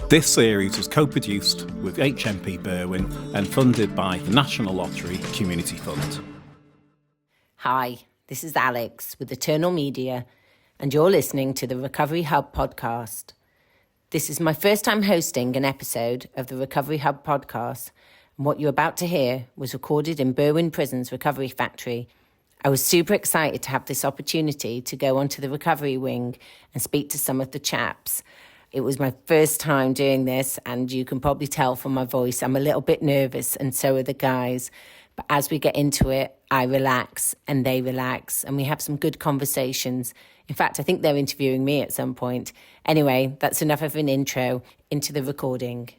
This series was co-produced with HMP Berwyn and funded by the National Lottery Community Fund. Hi, this is Alex with Eternal Media, and you're listening to the Recovery Hub podcast. This is my first time hosting an episode of the Recovery Hub podcast, and what you're about to hear was recorded in Berwyn Prison's recovery factory. I was super excited to have this opportunity to go onto the recovery wing and speak to some of the chaps. It was my first time doing this, and you can probably tell from my voice I'm a little bit nervous, and so are the guys. But as we get into it, I relax and they relax, and we have some good conversations. In fact, I think they're interviewing me at some point. Anyway, that's enough of an intro into the recording.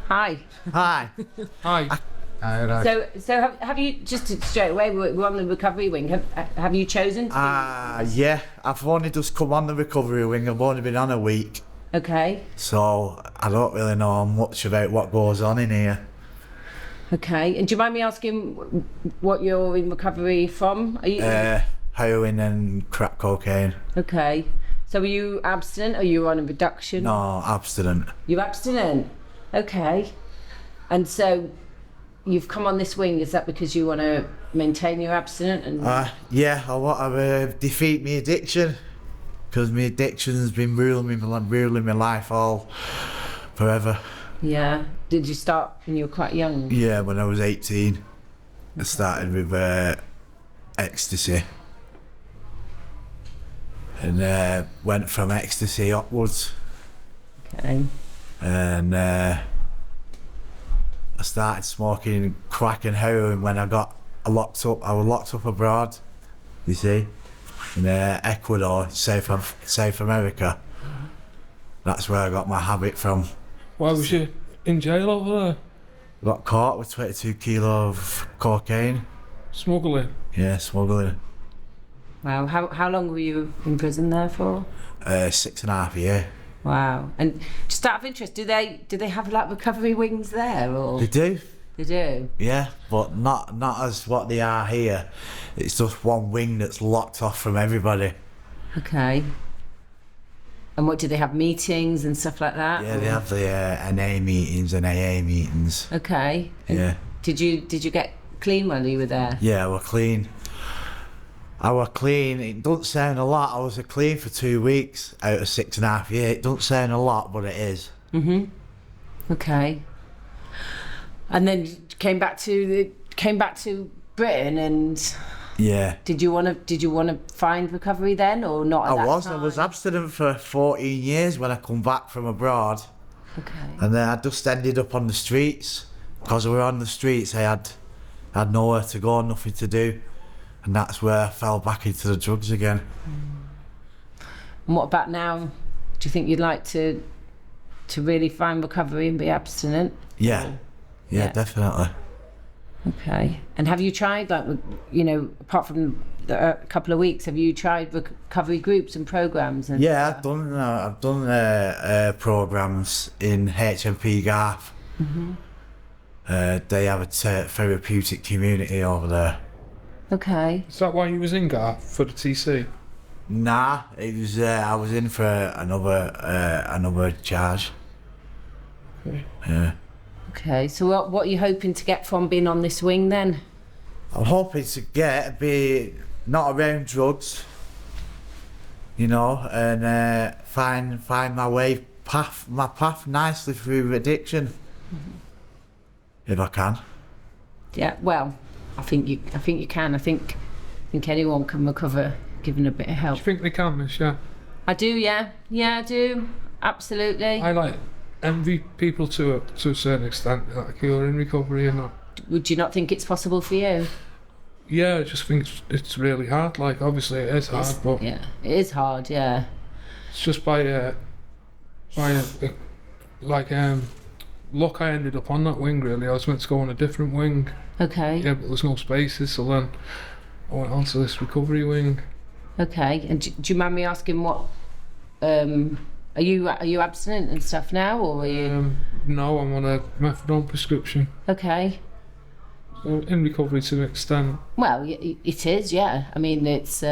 Hi. Hi. Hi. So have you, just straight away, we're on the recovery wing, have you chosen to Yeah, I've only just come on the recovery wing. I've only been on a week. Okay. So I don't really know much about what goes on in here. Okay, and do you mind me asking what you're in recovery from? Are you... Heroin and crack cocaine. Okay, so are you abstinent or are you on a reduction? No, abstinent. You're abstinent? Okay. And so you've come on this wing, is that because you want to maintain your abstinence? And... Yeah, I want to defeat my addiction, because my addiction's been ruling my life all forever. Yeah. Did you start when you were quite young? Yeah, when I was 18. Okay. I started with ecstasy. And went from ecstasy upwards. Okay. And I started smoking crack and heroin when I got locked up. I was locked up abroad, you see, in Ecuador, South America. That's where I got my habit from. Why was you in jail over there? Got caught with 22 kilo of cocaine. Smuggling? Yeah, smuggling. Wow, how long were you in prison there for? 6.5 years. Wow. And just out of interest, do they have like recovery wings there, or? They do. They do? Yeah, but not as what they are here. It's just one wing that's locked off from everybody. Okay. And what, do they have meetings and stuff like that? Yeah, or? They have the NA meetings and AA meetings. Okay. Yeah. Did you get clean while you were there? Yeah, I was clean. It doesn't sound a lot. I was clean for 2 weeks out of 6.5 years. It doesn't sound a lot, but it is. Okay. And then came back to Britain, and yeah. Did you want to find recovery then, or not at that time? I was abstinent for 14 years when I come back from abroad. Okay. And then I just ended up on the streets. Because we were on the streets, I had nowhere to go, nothing to do. And that's where I fell back into the drugs again. And what about now? Do you think you'd like to really find recovery and be abstinent? Yeah, definitely. Okay. And have you tried, like, you know, apart from a couple of weeks, have you tried recovery groups and programs? And yeah, I've done programs in HMP Garth. They have a therapeutic community over there. Okay. Is that why you was in Garth, for the TC? Nah, it was. I was in for another charge. Okay. Yeah. Okay. So what are you hoping to get from being on this wing then? I'm hoping to be not around drugs, you know, and find my path nicely through addiction, if I can. Yeah. Well, I think you can. I think anyone can recover given a bit of help. Do you think they can, Miss? Yeah. I do. Yeah. Yeah, I do. Absolutely. I envy people to a certain extent, like you're in recovery and not. Would you not think it's possible for you? Yeah, I just think it's really hard. Like, obviously it is hard, but yeah, it is hard. Yeah. It's just by luck I ended up on that wing. Really, I was meant to go on a different wing. Okay. Yeah, but there's no spaces, so then I went onto this recovery wing. Okay. And do you mind me asking what? Are you abstinent and stuff now, or are you? No, I'm on a methadone prescription. Okay. So in recovery to an extent. Well, it is, yeah. I mean, it's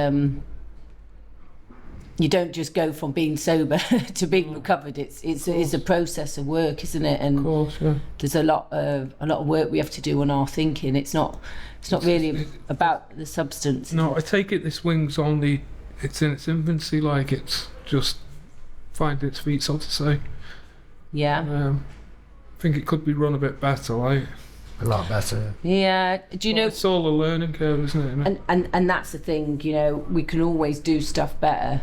you don't just go from being sober to being recovered. It's a process of work, isn't it? And Of course, yeah. there's a lot of work we have to do on our thinking. It's not really about the substance. No, I take it this wing's only, it's in its infancy, like it's just finding its feet, so to say. Yeah. I think it could be run a bit better, like. A lot better. Yeah. Do you know? It's all a learning curve, isn't it? And that's the thing. You know, we can always do stuff better.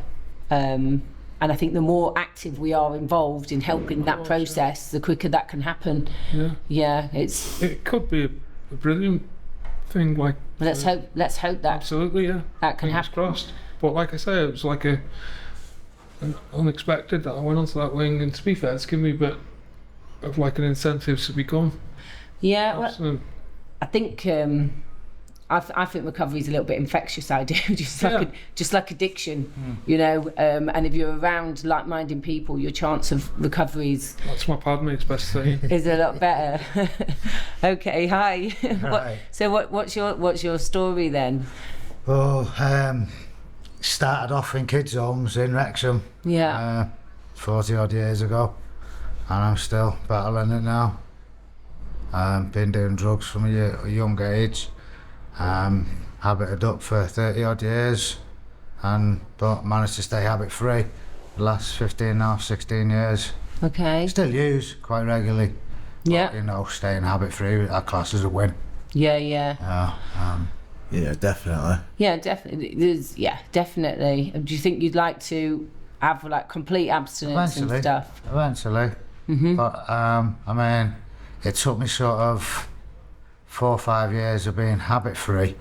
And I think the more active we are involved in helping that process, the quicker that can happen. Yeah. Yeah. It could be a brilliant thing, like. Let's hope that Absolutely, yeah. that can Fingers happen. crossed. But like I say, it was like an unexpected that I went onto that wing, and to be fair, it's given me a bit of like an incentive to become. Yeah. Well, Absolute. I think I think recovery is a little bit infectious. I do, just like addiction, you know. And if you're around like-minded people, your chance of recovery That's my padmate's best thing. is a lot better. Okay, hi. Right. What's your story then? Well, started off in kids' homes in Wrexham. Yeah. 40 odd years ago, and I'm still battling it now. Been doing drugs from a young age. Habited up for 30 odd years, but managed to stay habit free the last 15 and a half, 16 years. Okay. Still use quite regularly. Yeah. But, you know, staying habit free, our class is a win. Yeah. Yeah, definitely. Yeah, definitely. Definitely. Do you think you'd like to have like complete abstinence and stuff? Eventually. But I mean, it took me sort of 4 or 5 years of being habit free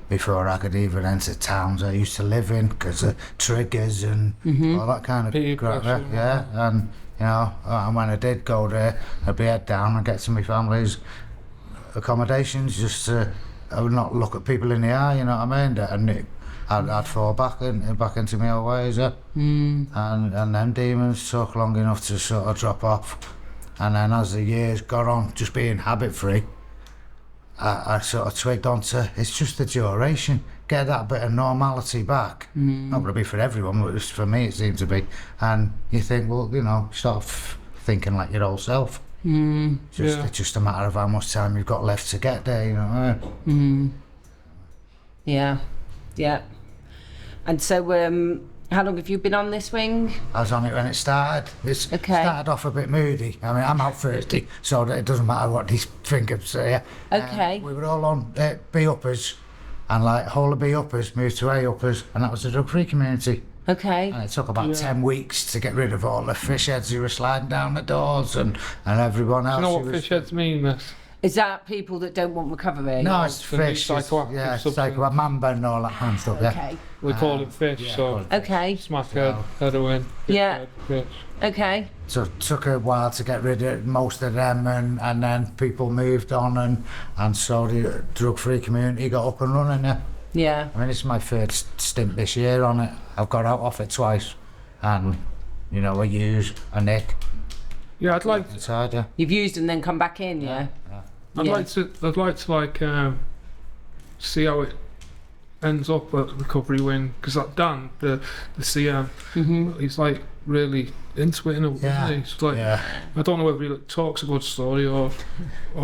before I could even enter towns I used to live in because of triggers and all that kind of Peer crap. pressure. Yeah, and you know, and when I did go there, I'd be head down and get to my family's accommodations just to I would not look at people in the eye. You know what I mean? And I'd fall back into my old ways. Yeah. And them demons took long enough to sort of drop off. And then as the years got on, just being habit free, I sort of twigged onto it's just the duration. Get that bit of normality back. Not going to be for everyone, but for me it seemed to be. And you think, well, you know, start thinking like your old self. It's just a matter of how much time you've got left to get there, you know what I mean? Yeah. And so, how long have you been on this wing? I was on it when it started. It started off a bit moody. I mean, I'm out Thursday, so it doesn't matter what these fingers say. Okay. We were all on B-uppers, and like whole of B-uppers moved to A-uppers, and that was the drug-free community. Okay. And it took about 10 weeks to get rid of all the fish heads who were sliding down the doors and everyone else. Do you know who what was- fish heads mean, miss? Is that people that don't want recovery? No, it's For these fish. psychoactive Yeah, it's substances. like a mamba and all that kind of stuff. Yeah. Okay. We call it fish, so Okay. smackhead, heroin, fish Yeah. head, fish. Okay. So it took a while to get rid of most of them, and then people moved on, and so the drug-free community got up and running. Yeah. Yeah. I mean, it's my third stint this year on it. I've got out off it twice, and you know, I use a nick. Yeah, I'd like It's hard, yeah. You've used and then come back in, yeah? I'd like to see how it ends up at recovery wing, because that Dan, the CM, he's like really into it, isn't Yeah. he? He's like, Yeah. I don't know whether he talks a good story or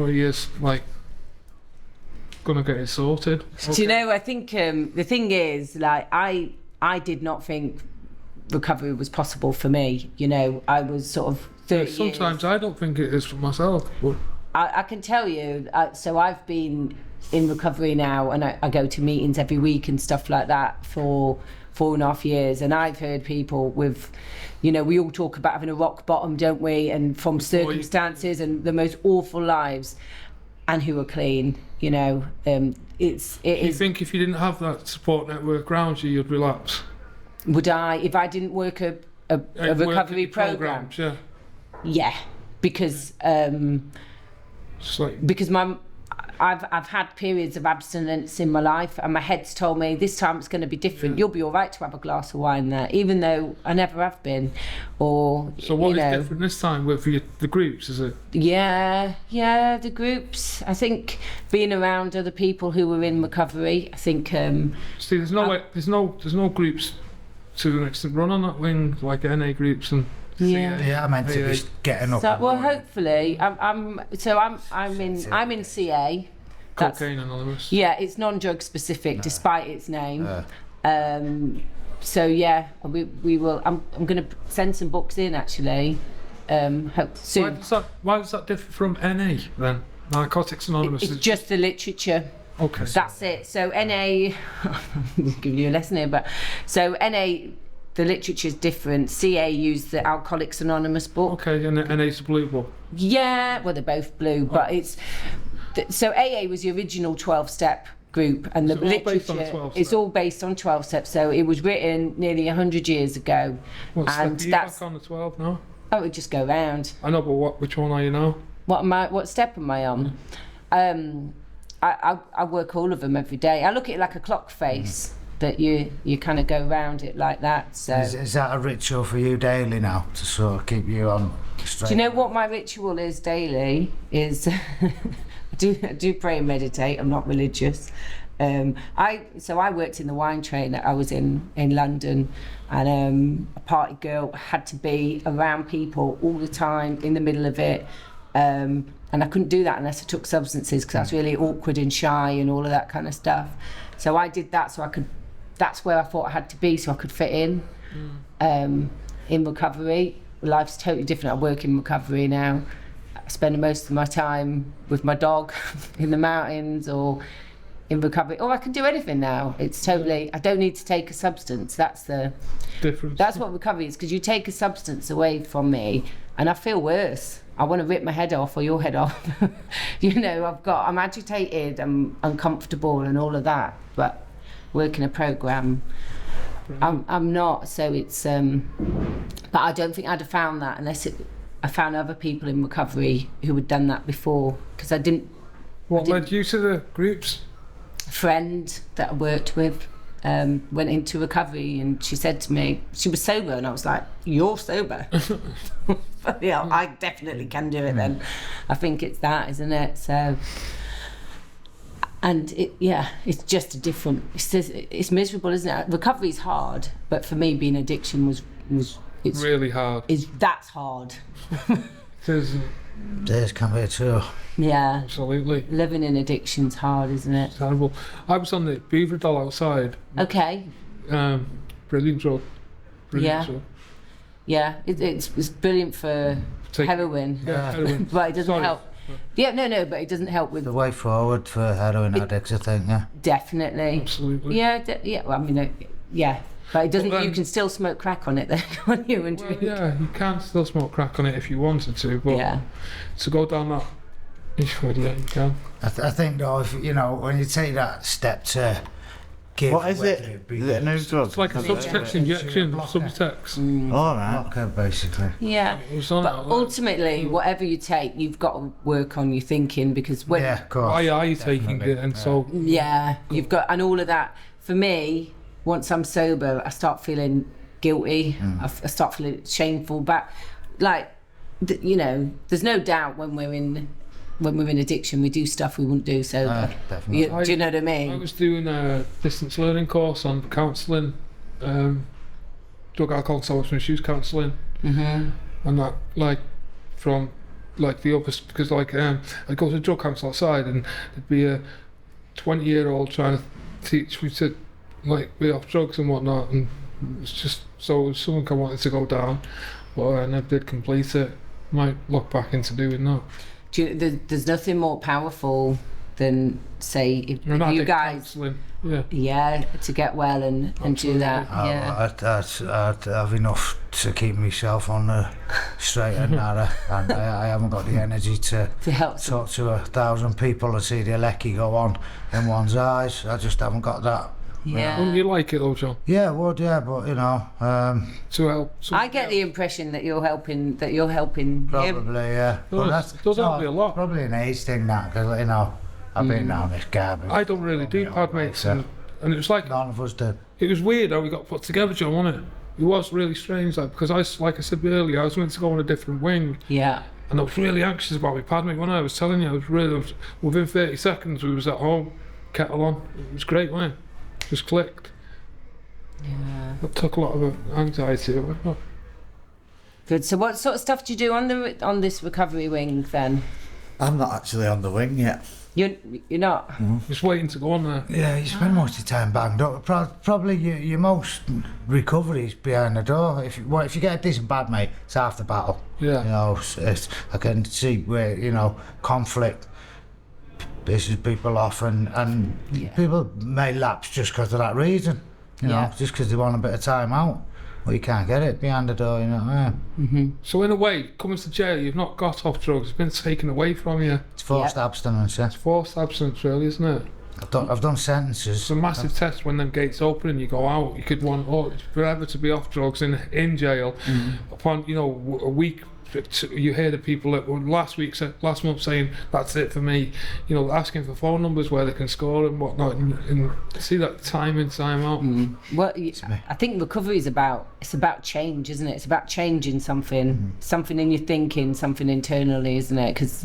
he is like gonna get it sorted. Do you know, I think the thing is, like, I did not think recovery was possible for me. You know, I was sort of 30 Sometimes years. I don't think it is for myself. But I can tell you, so I've been in recovery now, and I go to meetings every week and stuff like that for 4.5 years, and I've heard people with, you know, we all talk about having a rock bottom, don't we, and from circumstances and the most awful lives, and who are clean, you know. It you is. think if you didn't have that support network around you, you'd relapse? Would I, if I didn't work a recovery program? Programs, yeah. Yeah, because It's like, because I've had periods of abstinence in my life, and my head's told me this time it's going to be different. You'll be all right to have a glass of wine there, even though I never have been. Or So what is different this time with the groups? Is it? Yeah, the groups. I think being around other people who were in recovery. I think. See, there's no groups to an extent run on that wing like NA groups and. Yeah, I meant to be getting up. So, well, hopefully, I'm in CA. Cocaine Anonymous. Yeah, it's non-drug specific, despite its name. So yeah, we will. I'm going to send some books in actually. Hope soon. Why was that different from NA then? Narcotics Anonymous. It's just the literature. Okay. That's it. So NA, I'm giving you a lesson here, but so NA. The literature is different. CA used the Alcoholics Anonymous book. Okay, and NA's the blue book. Yeah, well, they're both blue, but it's... So AA was the original 12-step group, and the literature is all based on 12 steps. So it was written nearly 100 years ago. What step are you back on the 12 now? Oh, it would just go round. I know, but which one are you now? What step am I on? I work all of them every day. I look at it like a clock face. That you kind of go round it like that. So is that a ritual for you daily now to sort of keep you on straight? Do you know what my ritual is daily? Is I do pray and meditate. I'm not religious. I worked in the wine trade. I was in London, and a party girl had to be around people all the time in the middle of it. And I couldn't do that unless I took substances because I was really awkward and shy and all of that kind of stuff. So I did that so I could. That's where I thought I had to be so I could fit in recovery. Life's totally different. I work in recovery now. I spend most of my time with my dog in the mountains or in recovery. Or I can do anything now. It's totally, I don't need to take a substance. That's the difference. That's what recovery is, because you take a substance away from me and I feel worse. I want to rip my head off or your head off. I'm agitated, I'm uncomfortable and all of that. But working a program, I'm not. So it's, but I don't think I'd have found that unless I found other people in recovery who had done that before. Because I didn't. What led you to the groups? A friend that I worked with went into recovery, and she said to me, she was sober, and I was like, "You're sober." Yeah, I definitely can do it. Then I think it's that, isn't it? So. And it's just a different. It's miserable, isn't it? Recovery's hard, but for me, being addiction was it's really hard. That's hard. Days can be too. Yeah, absolutely. Living in addiction's hard, isn't it? It's terrible. I was on the Beaver Doll outside. Okay. Brilliant drug. Drug. Yeah, it's brilliant for heroin. Yeah, heroin. But it doesn't help. Yeah, no, but it doesn't help with the way forward for heroin addicts, I think. Yeah, definitely. Absolutely. Yeah. Well, I mean, but it doesn't. You can still smoke crack on it, then, can't you? And drink. Yeah, you can still smoke crack on it if you wanted to, but to go down that, you can. I think though, if when you take that step to give. What is it? Is it a new drug? It's like a Subtext injection. Subtext. All right. Blocker, basically. Yeah. But ultimately, whatever you take, you've got to work on your thinking, because when of course. Why are you taking it? And so you've got, and all of that. For me, once I'm sober, I start feeling guilty. I start feeling shameful. But there's no doubt when we're in addiction, we do stuff we wouldn't do. So, definitely. do you know what I mean? I was doing a distance learning course on counselling, drug, alcohol, substance misuse counselling, and that from the others, because I'd go to a drug counsel outside, and there'd be a 20-year-old trying to teach me to be off drugs and whatnot, and it's just so if someone wanted to go down, but I never did complete it. Might look back into doing that. There's nothing more powerful than, say, if you guys to get well and do that. I'd have enough to keep myself on the straight and narrow, and I haven't got the energy to help talk to 1,000 people and see the lecky go on in one's eyes. I just haven't got that. Yeah. Wouldn't you like it though, John? Yeah, I would, but to help. I get the impression that you're helping. Probably, yeah. Does help me a lot. Probably an age thing, that, because I've been down this garbage. I don't really do pad mates, and it was like, None of us do. it was weird how we got put together, John, wasn't it? It was really strange, like, because like I said earlier, I was meant to go on a different wing. Yeah. And I was really anxious about my pad mate. When I was telling you, within 30 seconds, we was at home, kettle on. It was great, wasn't it? Just clicked. Yeah. It took a lot of anxiety away. Good. So what sort of stuff do you do on this recovery wing then? I'm not actually on the wing yet. You're not? Just waiting to go on there. Yeah, you spend most of your time banged up. Probably your most recovery's behind the door. If you get a decent bad mate, it's half the battle. Yeah. You know, I can see where, you know, conflict pisses people off, and people may lapse just because of that reason. You know, just because they want a bit of time out. Well, you can't get it behind the door, you know. So in a way, coming to jail, you've not got off drugs. It's been taken away from you. It's forced abstinence, yeah. It's forced abstinence, really, isn't it? I've done sentences. It's a massive test when them gates open and you go out. You could want forever to be off drugs in jail. Upon, you know, a week, you hear the people that were last month saying that's it for me. You know, asking for phone numbers where they can score and whatnot, and see that time in, time out. Well, I think recovery is about change, isn't it? It's about changing something in your thinking, something internally, isn't it? Because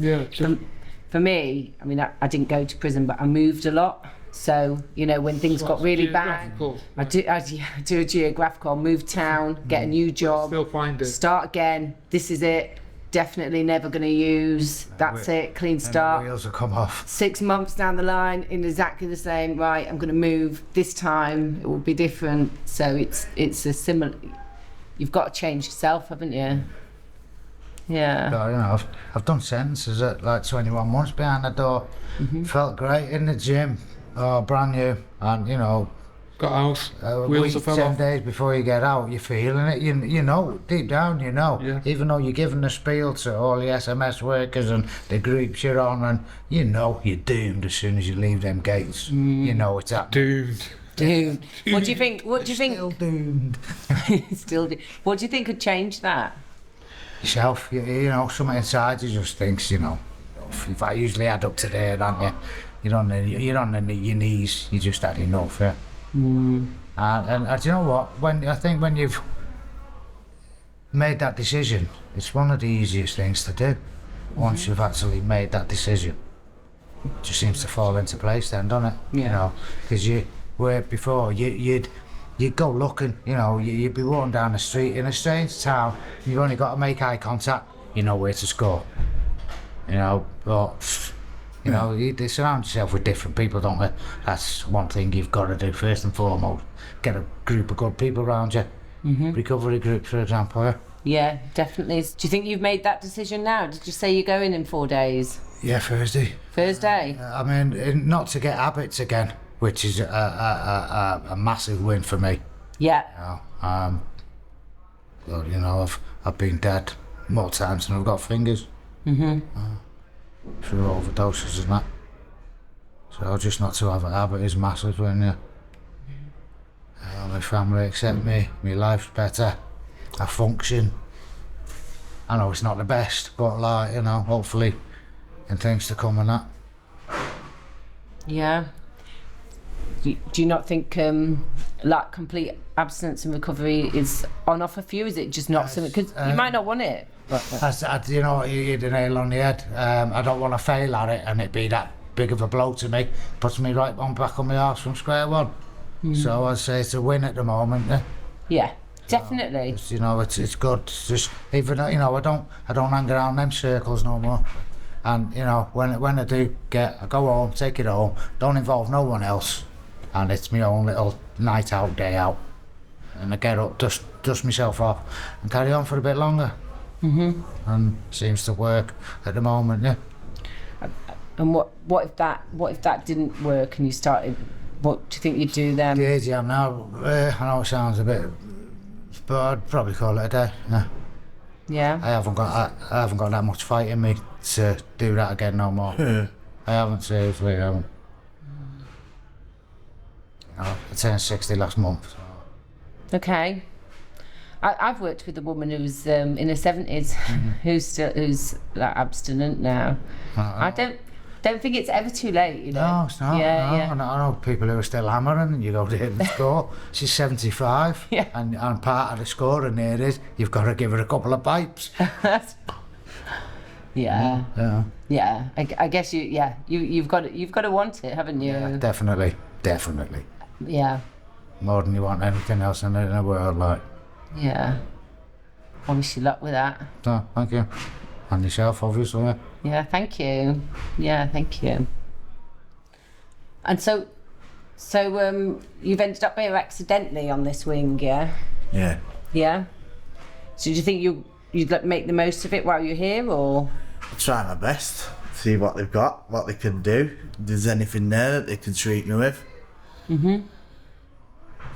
for me, I mean, I didn't go to prison, but I moved a lot. So, you know, when things got really bad, I do a geographical, move town, get a new job, still find it, start again. This is it. Definitely never going to use. That's it. Clean start. The wheels will come off. 6 months down the line, in exactly the same. Right, I'm going to move. This time it will be different. So it's a similar. You've got to change yourself, haven't you? Yeah. So, you know, I've done sentences at like 21 months behind the door. Felt great in the gym. Oh, brand new, and you know, got out. Wheels week, 10 days before you get out, you're feeling it. You know, deep down, you know. Yeah. Even though you're giving the spiel to all the SMS workers and the groups you're on, and you know you're doomed as soon as you leave them gates. You know it's happening. Doomed. What do you think? Still doomed. Still doomed. What do you think could change that? Yourself. You know, something inside you just thinks, you know, if I usually add up to there, aren't you? You're on your knees. You just had enough, yeah. And do you know what? When you've made that decision, it's one of the easiest things to do. Once you've actually made that decision, it just seems to fall into place then, doesn't it? Yeah. You know, because where before you'd go looking. You know, you'd be walking down the street in a strange town. You've only got to make eye contact. You know where to score. You know, but. You know, you surround yourself with different people, don't they? That's one thing you've got to do first and foremost. Get a group of good people around you. Recovery groups, for example. Yeah? Yeah, definitely. Do you think you've made that decision now? Did you say you're going in 4 days? Yeah, Thursday. Thursday? I mean, not to get habits again, which is a massive win for me. Yeah. Well, you know, I've been dead more times than I've got fingers. Through overdoses and that. So just not to have a habit is massive when my family accept me, my life's better, I function. I know it's not the best, but like, you know, hopefully and things to come and that. Yeah. Do you not think like complete abstinence and recovery is on offer for you? Is it just not something, because you might not want it? You know, you hit the nail on the head. I don't want to fail at it and it be that big of a blow to me. Puts me right on back on my arse from square one. So I'd say it's a win at the moment. Yeah, definitely. You know, it's good. It's just, even though, you know, I don't hang around them circles no more. And you know, when I do I go home, take it home, don't involve no one else, and it's my own little night out, day out. And I get up, dust myself off, and carry on for a bit longer. And seems to work at the moment, yeah. And what if that didn't work and you started? What do you think you'd do then? The age I am now, I know it sounds a bit, but I'd probably call it a day. Yeah. Yeah. I haven't got that much fight in me to do that again no more. I haven't, seriously, I haven't. I turned 60 last month. So. Okay. I've worked with a woman who's in her 70s, who's like abstinent now. I Don't think it's ever too late, you know. No, it's not. Yeah, no. yeah. I know people who are still hammering, and you go to the score. She's 75, Yeah. and part of the scoring there is you've got to give her a couple of pipes. Yeah. Yeah, Yeah. I guess you've got to want it, haven't you? yeah, definitely. Yeah. More than you want anything else in the world, like. Yeah. I wish you luck with that. So, thank you. And yourself, obviously. Yeah, thank you. Yeah, thank you. And so you've ended up here accidentally on this wing, yeah? Yeah. Yeah? So do you think you'd like make the most of it while you're here, or? I try my best, see what they've got, what they can do. If there's anything there that they can treat me with. You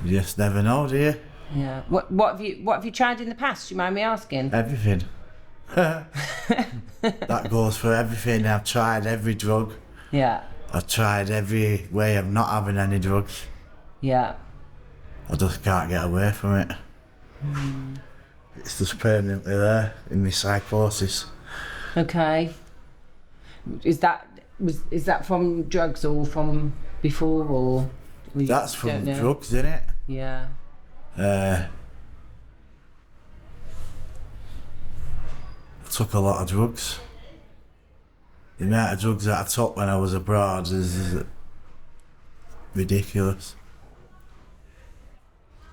just never know, do you? Yeah. What have you tried in the past? Do you mind me asking? Everything. That goes for everything. I've tried every drug. Yeah. I've tried every way of not having any drugs. Yeah. I just can't get away from it. It's just permanently there in my psychosis. Okay. Is that from drugs or from before, or? We That's don't from know? drugs, isn't it? Yeah. I took a lot of drugs. The amount of drugs that I took when I was abroad is ridiculous.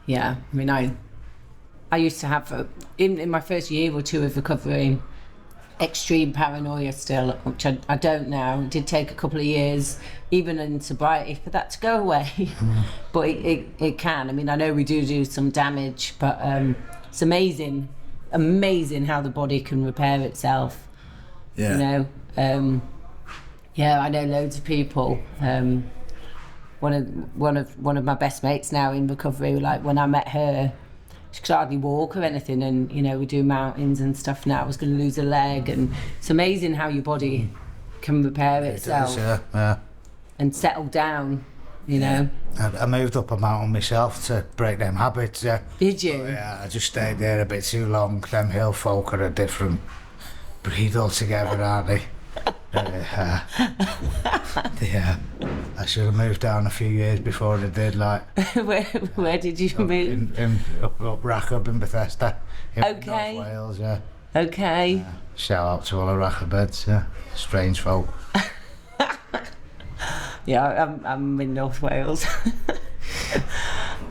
Yeah. I mean, I used to have in my first year or two of recovery, extreme paranoia still, which I don't now. It did take a couple of years, even in sobriety, for that to go away. But it can. I mean, I know we do some damage, but it's amazing how the body can repair itself. Yeah. You know, yeah, I know loads of people. One of my best mates now in recovery, like when I met her, she could hardly walk or anything, and you know, we do mountains and stuff now. I was going to lose a leg, and it's amazing how your body can repair itself and settle down, you know. I moved up a mountain myself to break them habits, yeah. Did you? But, yeah, I just stayed there a bit too long. Them hill folk are a different breed altogether, aren't they? Yeah, I should have moved down a few years before they did, like. Where did you move? Up Rackham in Bethesda, in Okay. North Wales, yeah. Okay. Shout out to all the Rachabeds, yeah. Strange folk. Yeah, I'm in North Wales.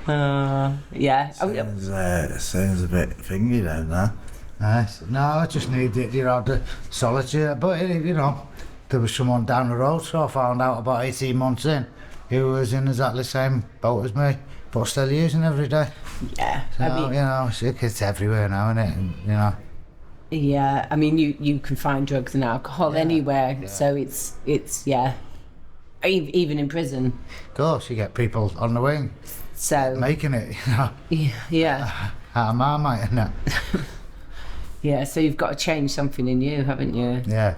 Yeah. Sounds a bit thingy down there. Nice. No, I just needed, the solitude. But, there was someone down the road, so I found out about 18 months in, who was in exactly the same boat as me, but still using every day. Yeah. So, I mean, it's everywhere now, isn't it? And, yeah. I mean, you can find drugs and alcohol anywhere, so it's yeah. Even in prison. Of course, you get people on the wing So making it, yeah. out of Marmite and that. Yeah, so you've got to change something in you, haven't you? Yeah.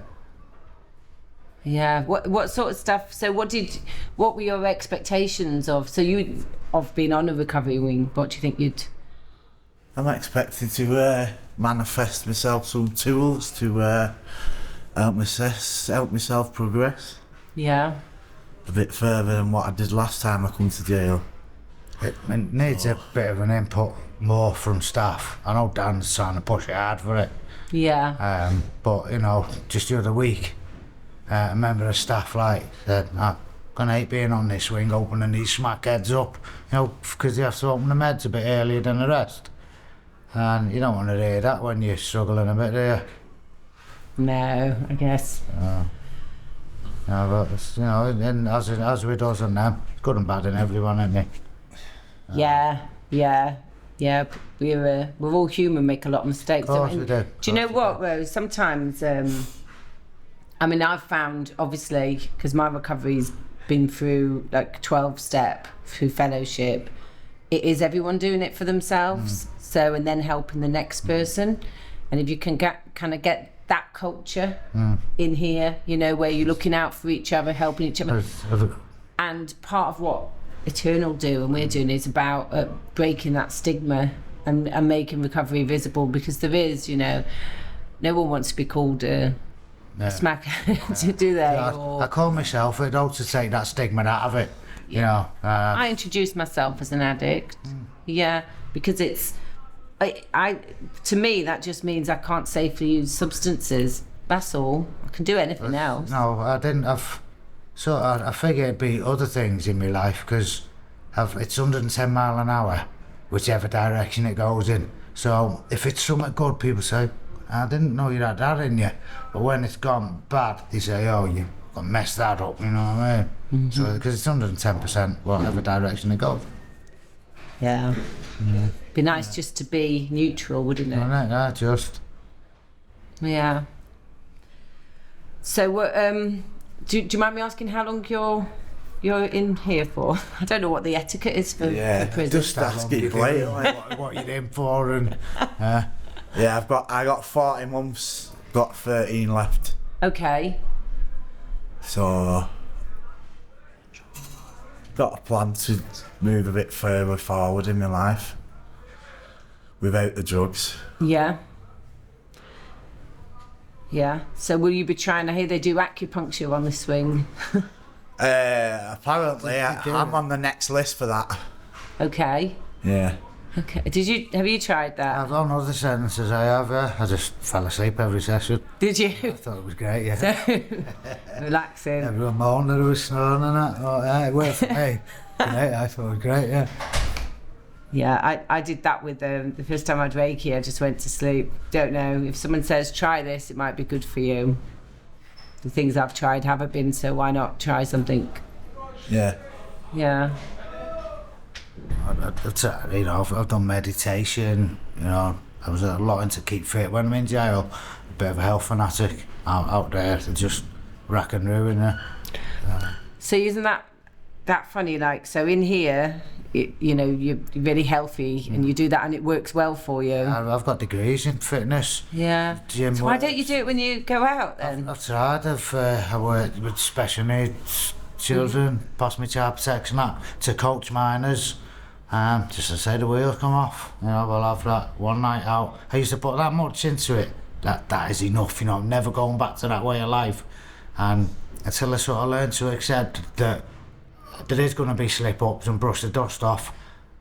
Yeah. What sort of stuff? So what were your expectations of being on a recovery wing? What do you think you'd? I'm expecting to manifest myself some tools to help myself progress Yeah. a bit further than what I did last time I come to jail. It needs a bit of an input more from staff. I know Dan's trying to push it hard for it. Yeah. But, just the other week, a member of staff said, I'm gonna hate being on this wing, opening these smack heads up, because you have to open the meds a bit earlier than the rest. And you don't want to hear that when you're struggling a bit, do you? No, I guess. But and as with us and them, it's good and bad in everyone, isn't it? Yeah. We're all human, make a lot of mistakes. Of course we do. Do you know what, Rose? Sometimes, I mean, I've found, obviously, because my recovery's been through 12-step, through fellowship, it is everyone doing it for themselves. So, and then helping the next person. And if you can get that culture in here, where you're looking out for each other, helping each other. And part of what Eternal do and we're doing is about breaking that stigma and making recovery visible, because there is, no one wants to be called a smack do they? I call myself it, though, to take that stigma out of it. You know, I introduced myself as an addict. Yeah, because it's, to me, that just means I can't safely use substances. That's all. I can do anything else. No, I didn't. I figure it'd be other things in my life, because it's 110 mile an hour, whichever direction it goes in. So if it's something good, people say, I didn't know you had that in you. But when it's gone bad, they say, oh, you got messed that up, you know what I mean? So, because it's 110%, whatever direction it goes. Yeah. Be nice just to be neutral, wouldn't it? Yeah, just. Yeah. So, do you mind me asking how long you're in here for? I don't know what the etiquette is for prison. Just ask it later. What you're in for, and Yeah, I got 40 months, got 13 left. Okay. So got a plan to move a bit further forward in my life without the drugs. Yeah. Yeah. So will you be trying? I hear they do acupuncture on the swing. Apparently, I'm on the next list for that. Okay. Yeah. Okay. Have you tried that? I've done other sentences. I have. I just fell asleep every session. Did you? I thought it was great. Yeah. Relaxing. Everyone moaned that I was snoring and that. Oh, yeah, it worked for me. Great. I thought it was great. Yeah. Yeah, I did that with the first time I had Reiki. I just went to sleep. Don't know, if someone says try this, it might be good for you. The things I've tried haven't been, so why not try something? Yeah. Yeah. I've done meditation. You know, I was a lot into keep fit when I'm in jail. A bit of a health fanatic out there to just rack and ruin it. So isn't that funny? Like, so in here, you're really healthy and you do that and it works well for you. I've got degrees in fitness. Yeah. Gym so why don't you do it when you go out then? I've tried. I worked with special needs children, passed my child protection that to coach minors. Just to say the wheels come off. You know, we'll have that one night out. I used to put that much into it. That is enough. You know, I'm never going back to that way of life. And until I sort of learned to accept that there is going to be slip-ups and brush the dust off.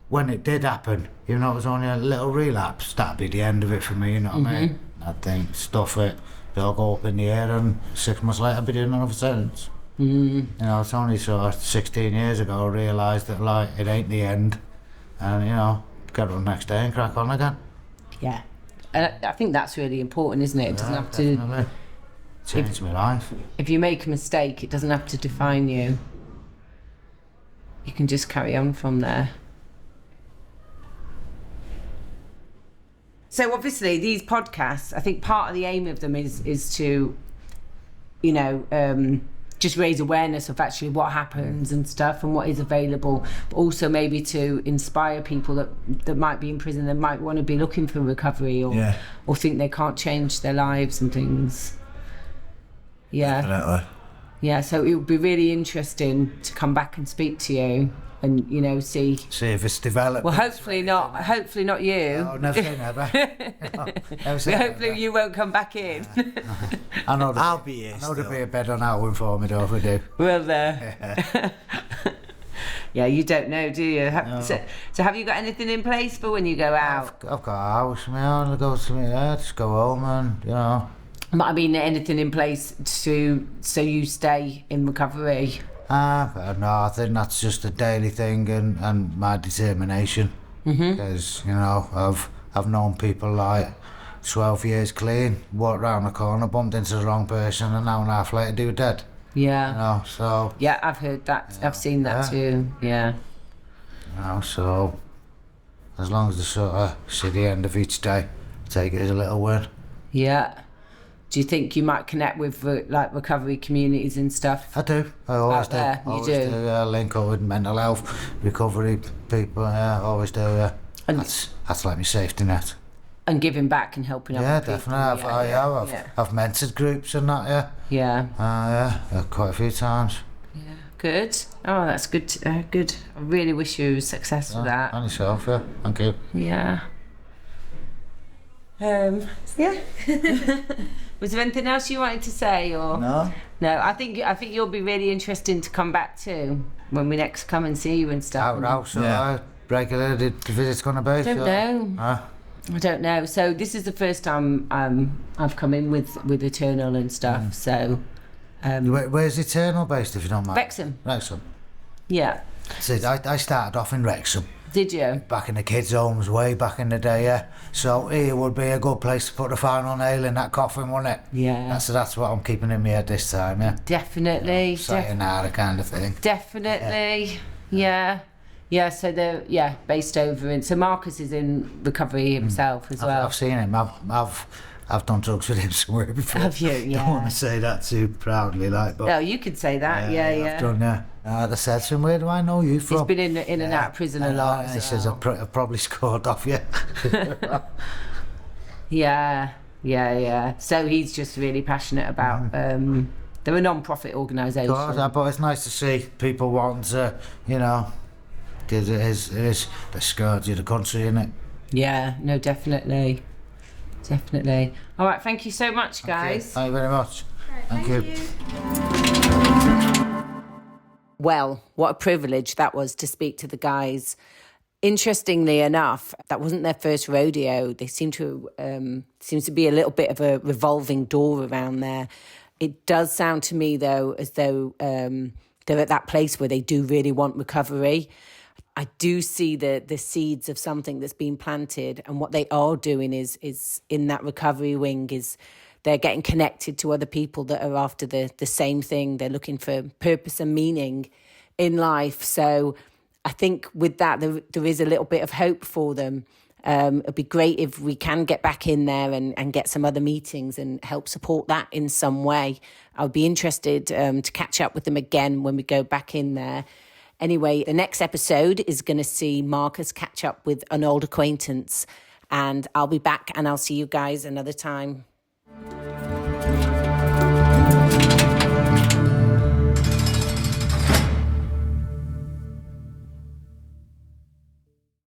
When it did happen, even though it was only a little relapse, that'd be the end of it for me, you know what I mean? I'd think, stuff it, they'll go up in the air, and 6 months later I'd be doing another sentence. You know, it's only sort of 16 years ago I realised that, like, it ain't the end, and, you know, get up the next day and crack on again. Yeah. And I think that's really important, isn't it? It doesn't have to... Definitely. Changed my life. If you make a mistake, it doesn't have to define you. You can just carry on from there. So obviously these podcasts, I think part of the aim of them is to, just raise awareness of actually what happens and stuff and what is available, but also maybe to inspire people that might be in prison, that might want to be looking for recovery or think they can't change their lives and things. Yeah. Definitely. Yeah, so it would be really interesting to come back and speak to you and, see if it's developed. Well, hopefully not you. No, never say never. Never say Hopefully never. you won't come back in. I know I'll be here. I know there'll be a bed on that one for me, though, if we do. Well, yeah, you don't know, do you? No. So have you got anything in place for when you go out? I've got a house, man. I go to me, just go home and, But I mean, anything in place so you stay in recovery? No, I think that's just a daily thing and my determination. Because, I've known people like 12 years clean, walked round the corner, bumped into the wrong person, and an hour and a half later they were dead. Yeah. So... Yeah, I've heard that. I've seen that too. Yeah. So as long as they sort of see the end of each day, take it as a little win. Yeah. Do you think you might connect with recovery communities and stuff? I do. I always out do. there, you Always do. do. Link up with mental health, recovery people. Yeah, always do. Yeah. And That's like my safety net. And giving back and helping other people. Definitely. I've mentored groups and that. Yeah. Yeah, quite a few times. Yeah. Good. Oh, that's good. Good. I really wish you success with that. And yourself, yeah. Thank you. Yeah. Yeah. Was there anything else you wanted to say, or No. No, I think you'll be really interesting to come back to when we next come and see you and stuff. How regular the visit's going to be? I don't know. Huh? I don't know. So this is the first time I've come in with Eternal and stuff. So Where's Eternal based, if you don't mind? Wrexham. Yeah. See, I started off in Wrexham. Did you? Back in the kids' homes, way back in the day, yeah. So here would be a good place to put the final nail in that coffin, wouldn't it? Yeah. That's what I'm keeping in my head this time, yeah. Definitely. Sayonara kind of thing. Definitely. Yeah. Yeah, so they're based over in. So Marcus is in recovery himself as well. I've seen him. I've done drugs with him somewhere before. Have you? Yeah. Don't want to say that too proudly, like. But No, you could say that. Yeah. I've done, yeah. They said to him, "Where do I know you from?" He's been in and out of prison a lot. And he says, I've probably scored off you. Yeah. So he's just really passionate about. They're a non-profit organisation. But it's nice to see people wanting to, because it is the scourge of the country, isn't it? Yeah. No, definitely. All right. Thank you so much, guys. Thank you very much. Thank you. Well, what a privilege that was to speak to the guys. Interestingly enough, that wasn't their first rodeo. They seems to be a little bit of a revolving door around there. It does sound to me, though, as though they're at that place where they do really want recovery. I do see the seeds of something that's been planted, and what they are doing is in that recovery wing is they're getting connected to other people that are after the same thing. They're looking for purpose and meaning in life. So I think with that, there is a little bit of hope for them. It'd be great if we can get back in there and get some other meetings and help support that in some way. I would be interested to catch up with them again when we go back in there. Anyway, the next episode is going to see Marcus catch up with an old acquaintance, and I'll be back and I'll see you guys another time.